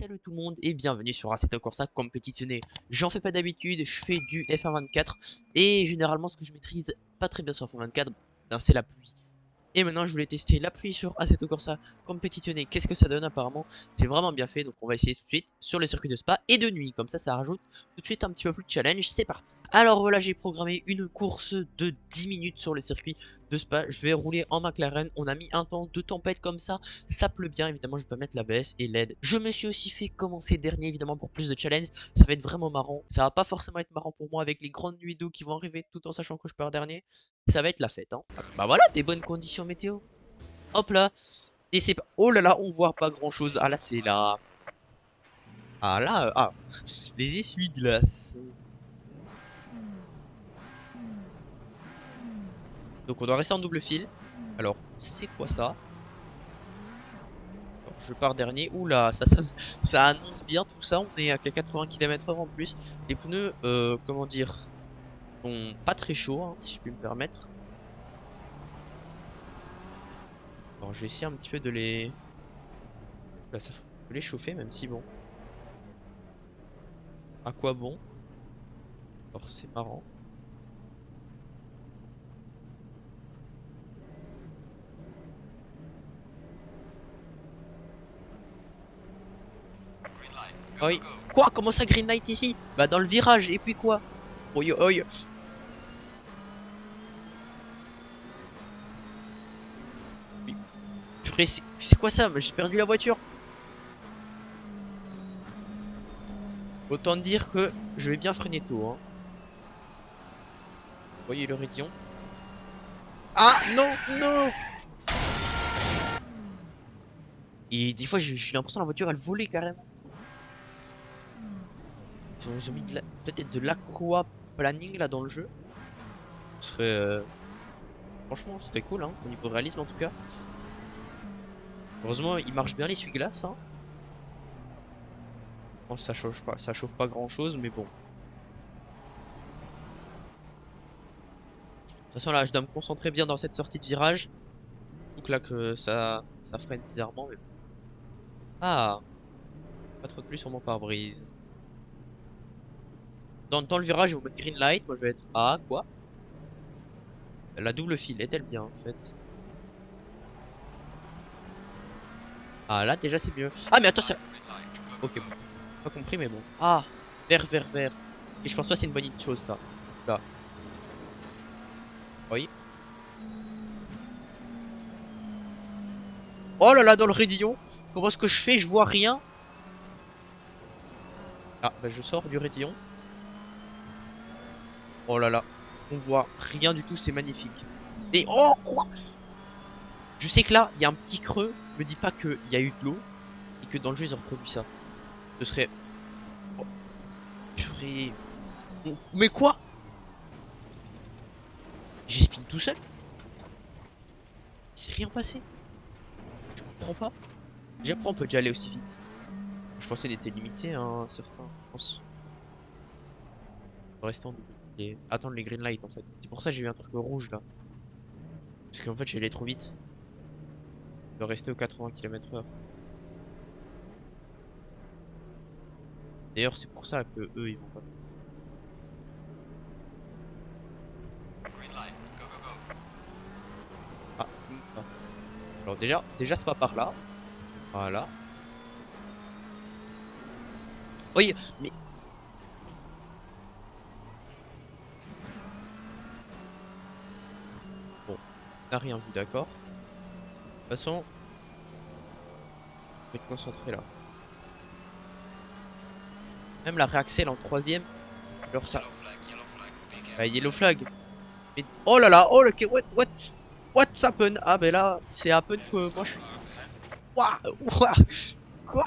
Salut tout le monde et bienvenue sur Assetto Corsa compétitionné. J'en fais pas d'habitude, je fais du F1 24 et généralement ce que je maîtrise pas très bien sur F1 24, ben, c'est la pluie. Et maintenant je voulais tester la pluie sur Assetto Corsa compétitionné. Qu'est-ce que ça donne apparemment? C'est vraiment bien fait, donc on va essayer tout de suite sur le circuit de Spa et de nuit. Comme ça rajoute tout de suite un petit peu plus de challenge, c'est parti. Alors voilà, j'ai programmé une course de 10 minutes sur le circuit de Spa. Je vais rouler en McLaren, on a mis un temps de tempête comme ça pleut bien, évidemment je vais pas mettre la l'ABS et l'aide. Je me suis aussi fait commencer dernier évidemment pour plus de challenge, ça va être vraiment marrant. Ça va pas forcément être marrant pour moi avec les grandes nuits d'eau qui vont arriver tout en sachant que je pars dernier. Ça va être la fête, hein. Bah voilà, des bonnes conditions météo. Hop là. Et c'est pas... Oh là là, on voit pas grand chose. Ah là, c'est là. Ah là, les essuie-glaces. Donc on doit rester en double fil. Alors, c'est quoi ça? Alors, je pars dernier. Oula, ça annonce bien tout ça. On est à 80 km/h en plus. Les pneus, comment dire, sont pas très chauds, hein, si je puis me permettre. Alors, je vais essayer un petit peu de les... Là, ça ferait les chauffer, même si bon. À quoi bon? Alors, c'est marrant. Ah oui. Quoi? Comment ça green light ici? Bah dans le virage, et puis quoi? Oi oi. Oui. Purée, c'est quoi ça? J'ai perdu la voiture. Autant dire que je vais bien freiner tôt, hein. Vous voyez le rayon? Ah non, non! Et des fois j'ai l'impression que la voiture elle volait carrément. Ils ont mis peut-être de l'aquaplaning là dans le jeu. Ce serait franchement ce serait cool, hein, au niveau réalisme en tout cas. Heureusement il marche bien l'essuie-glace, hein. Bon, ça chauffe pas grand chose mais bon. De toute façon là je dois me concentrer bien dans cette sortie de virage. Donc là que ça freine bizarrement mais bon. Ah, pas trop de pluie sur mon pare-brise. Dans le virage ils vont mettre green light, moi je vais être A, quoi? La double file est-elle bien en fait? Ah là déjà c'est mieux. Ah mais attends ça... Ok bon, pas compris mais bon. Ah, vert vert vert. Et je pense pas que c'est une bonne chose ça. Là. Oui. Oh là là dans le raidillon. Comment est-ce que je fais? Je vois rien. Ah bah je sors du raidillon. Oh là là. On voit rien du tout, c'est magnifique. Et oh quoi? Je sais que là, il y a un petit creux. Me dis pas qu'il y a eu de l'eau et que dans le jeu ils ont reproduit ça. Ce serait... Oh, purée. Mais quoi? J'ai spin tout seul? C'est rien passé? Je comprends pas. Déjà pourquoi on peut déjà aller aussi vite? Je pensais qu'il était limité hein, certains, je pense. Rester en double et attendre les green lights en fait. C'est pour ça que j'ai eu un truc rouge là. Parce qu'en fait j'ai allé trop vite. Je dois rester aux 80 km/h. D'ailleurs c'est pour ça que eux ils vont pas. Ah, ah. Alors déjà c'est pas par là. Voilà. Oui, mais... Bon, on n'a rien vu, d'accord. De toute façon, je vais être concentré là. Même la réaxel en troisième. Alors ça... Ah, yellow flag. Mais... Oh là là, oh le... What's happen? Ah ben là, c'est happen que moi je suis... Ouah, ouah, quoi?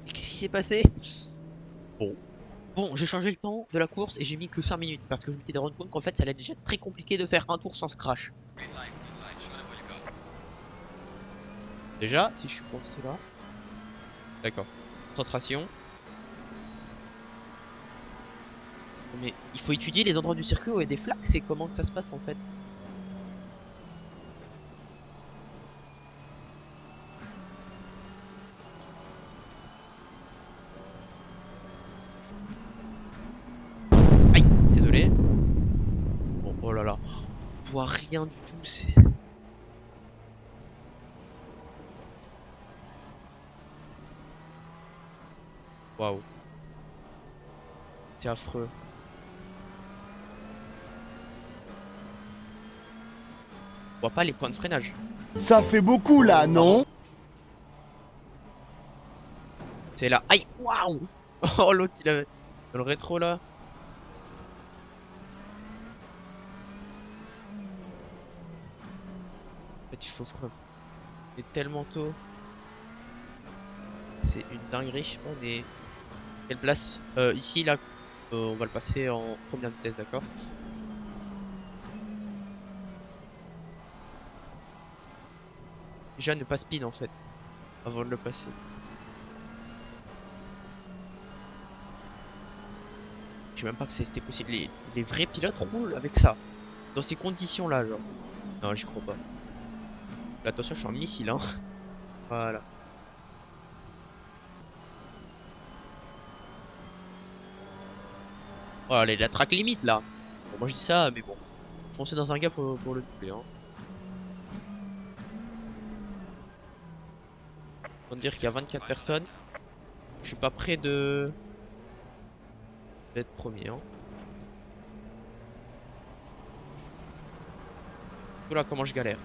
Qu'est-ce qui s'est passé? Bon. Bon, j'ai changé le temps de la course et j'ai mis que 5 minutes parce que je m'étais rendu compte qu'en fait ça allait déjà être très compliqué de faire un tour sans crash. Déjà, si je suis coincé là. D'accord. Concentration. Mais il faut étudier les endroits du circuit où il y a des flaques, c'est comment que ça se passe en fait. là. On voit rien du tout. C'est... Waouh. C'est affreux. On voit pas les points de freinage. Ça fait beaucoup là, non? C'est là. Aïe. Waouh. Oh, l'autre, il avait... Dans le rétro, là. En fait, il faut freiner tellement tôt. C'est une dinguerie. Je sais pas, on est... Quelle place? Ici, là. On va le passer en première vitesse, d'accord? Déjà, ne pas spin, en fait. Avant de le passer. Je sais même pas que c'était possible. Les vrais pilotes roulent avec ça. Dans ces conditions-là, genre. Non, j'y crois pas. Là, attention, je suis un missile, hein. Voilà. Oh, allez, la track limite, là. Bon, moi, je dis ça, mais bon. Foncer dans un gap pour le doubler, hein. On dire qu'il y a 24 personnes. Je suis pas prêt d'être premier, hein. Voilà comment je galère.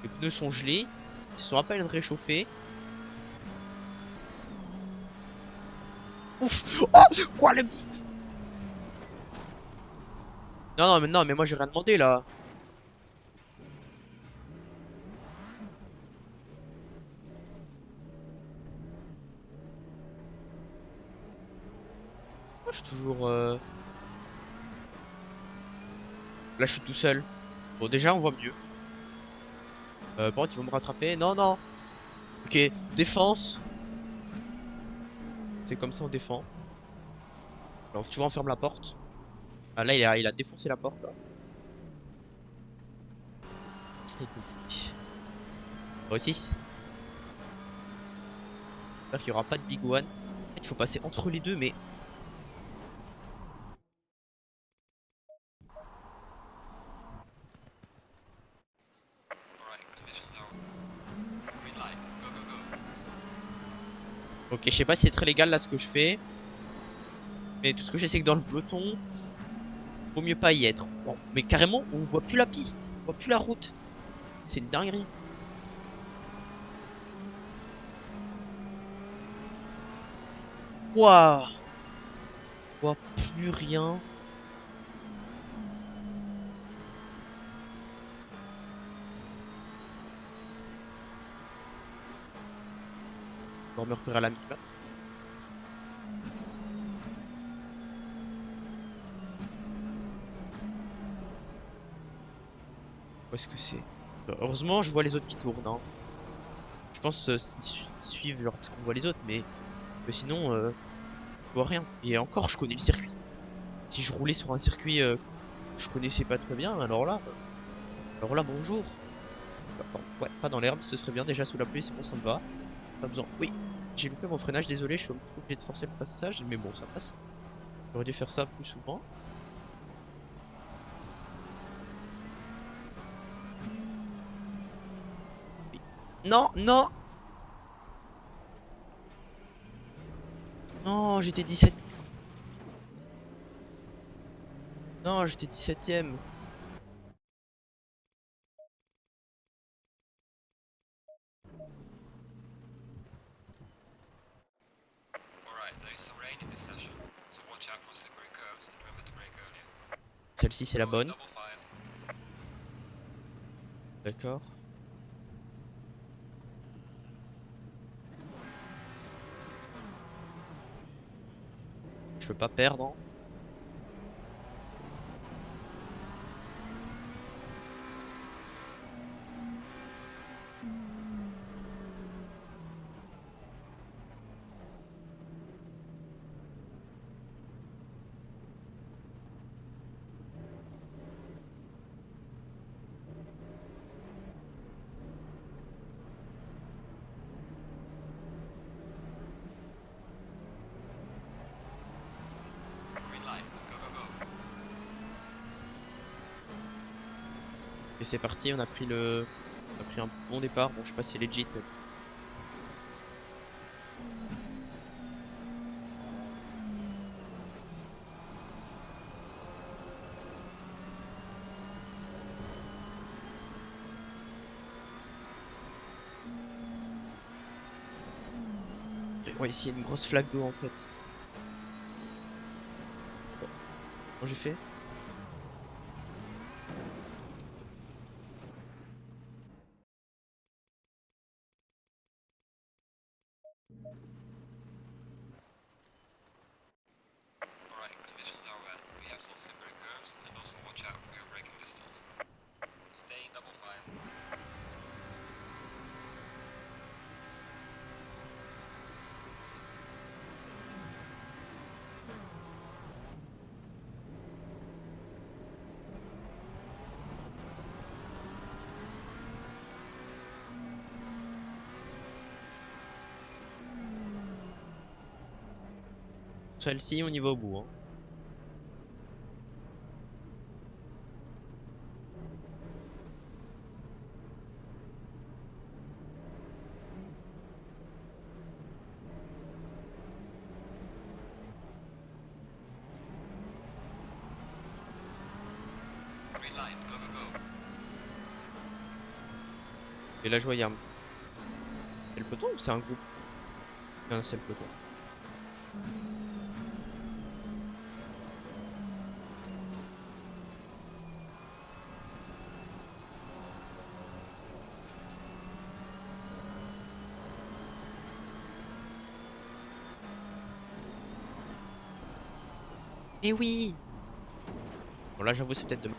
Les pneus sont gelés. Ils sont à peine réchauffés. Ouf! Oh! Quoi le bif? Non, mais moi j'ai rien demandé là. Moi je suis toujours. Là je suis tout seul. Bon, déjà on voit mieux. Par contre, ils vont me rattraper. Non, non. Ok, défense. C'est comme ça on défend. Alors, tu vois, on ferme la porte. Ah, là, il a défoncé la porte là. C'est 6. J'espère qu'il n'y aura pas de big one. En fait, il faut passer entre les deux, mais. Ok, je sais pas si c'est très légal là ce que je fais. Mais tout ce que je sais, c'est que dans le peloton, vaut mieux pas y être. Bon, mais carrément, on voit plus la piste, on voit plus la route. C'est une dinguerie. Waouh! On voit plus rien. On va me repérer à la minute là. Où est-ce que c'est? Heureusement, je vois les autres qui tournent, hein. Je pense ils suivent genre parce qu'on voit les autres, mais sinon, je vois rien. Et encore, je connais le circuit. Si je roulais sur un circuit que je connaissais pas très bien, alors là, bonjour. Attends, ouais, pas dans l'herbe, ce serait bien. Déjà sous la pluie, c'est bon, ça me va. Pas besoin. Oui, j'ai loupé mon freinage, désolé, je suis obligé de forcer le passage, mais bon, ça passe. J'aurais dû faire ça plus souvent. Non, non! Non, j'étais 17. Non, j'étais 17ème. Celle-ci, c'est la bonne. D'accord. Je peux pas perdre, hein. c'est parti, on a pris un bon départ. Bon, je sais pas si c'est legit, mais... Ouais, ici il y a une grosse flaque d'eau en fait. Bon, j'ai fait. Alright, conditions are wet. We have some slippery curves and also watch out for your braking distance. Stay in double file. Celle-ci, on y va au bout. Hein. Green line, go go go. Et là, je vois, il y a un... C'est le peloton ou c'est un groupe? Non, c'est le peloton. Eh oui! Bon, là, j'avoue, c'est peut-être de...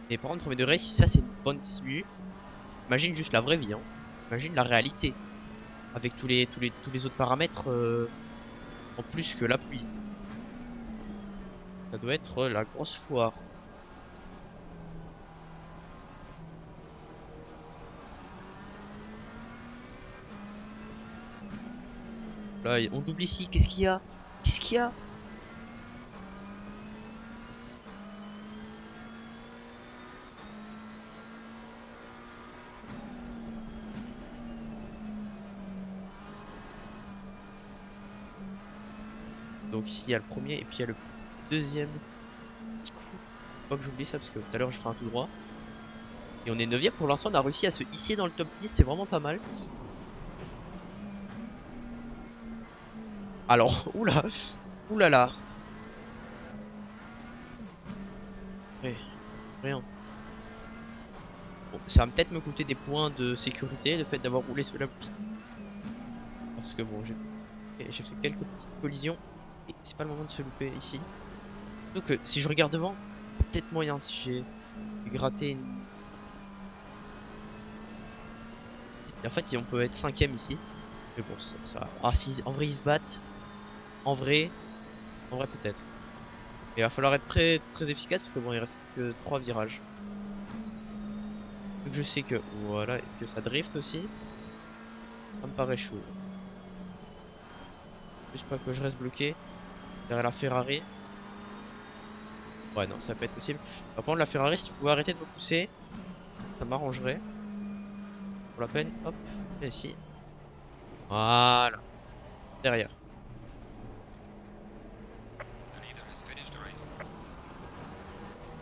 Et par contre, premier degré, si ça c'est une bonne simu, imagine juste la vraie vie, hein. Imagine la réalité. Avec tous les autres paramètres en plus que la pluie. Ça doit être la grosse foire. Là, on double ici. Qu'est-ce qu'il y a? Qu'est-ce qu'il y a? Donc ici il y a le premier et puis il y a le deuxième. Petit coup. Faut pas que j'oublie ça parce que tout à l'heure j'ai fait un tout droit. Et on est 9ème pour l'instant, on a réussi à se hisser dans le top 10, c'est vraiment pas mal. Alors, oula, oulala. Ouais, rien. Bon, ça va peut-être me coûter des points de sécurité, le fait d'avoir roulé sur la pluie. Parce que bon, j'ai fait quelques petites collisions. Et c'est pas le moment de se louper ici. Donc si je regarde devant, peut-être moyen si j'ai gratté une... En fait, on peut être 5ème ici. Mais bon, ça va. Ah si, en vrai ils se battent. En vrai peut-être. Il va falloir être très très efficace parce que bon, il reste plus que 3 virages. Donc je sais que voilà, que ça drift aussi. Ça me paraît chaud. Juste pas que je reste bloqué derrière la Ferrari. Ouais non, ça peut être possible. Par contre la Ferrari, si tu pouvais arrêter de me pousser, ça m'arrangerait. Pour la peine, hop, et ici. Voilà. Derrière. The leader has finished the race.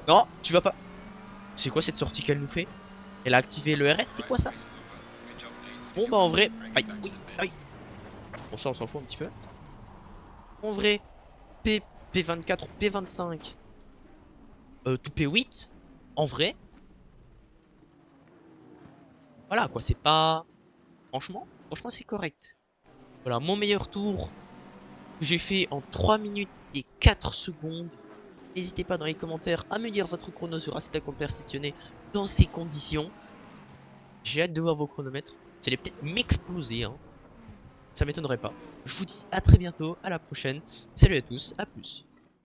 Non, tu vas pas. C'est quoi cette sortie qu'elle nous fait? Elle a activé le RS, c'est quoi ça? Race is over. Good job, Nate. Bon bah en vrai. Bring Aïe, it back oui, to the pits. aïe. Bon ça on s'en fout un petit peu. En vrai, P24 ou P25. Tout P8. En vrai. Voilà quoi, c'est pas. Franchement c'est correct. Voilà, mon meilleur tour que j'ai fait en 3 minutes et 4 secondes. N'hésitez pas dans les commentaires à me dire votre chrono sur Aceta compétitionné dans ces conditions. J'ai hâte de voir vos chronomètres. Vous allez peut-être m'exploser, hein. Ça m'étonnerait pas. Je vous dis à très bientôt, à la prochaine. Salut à tous, à plus.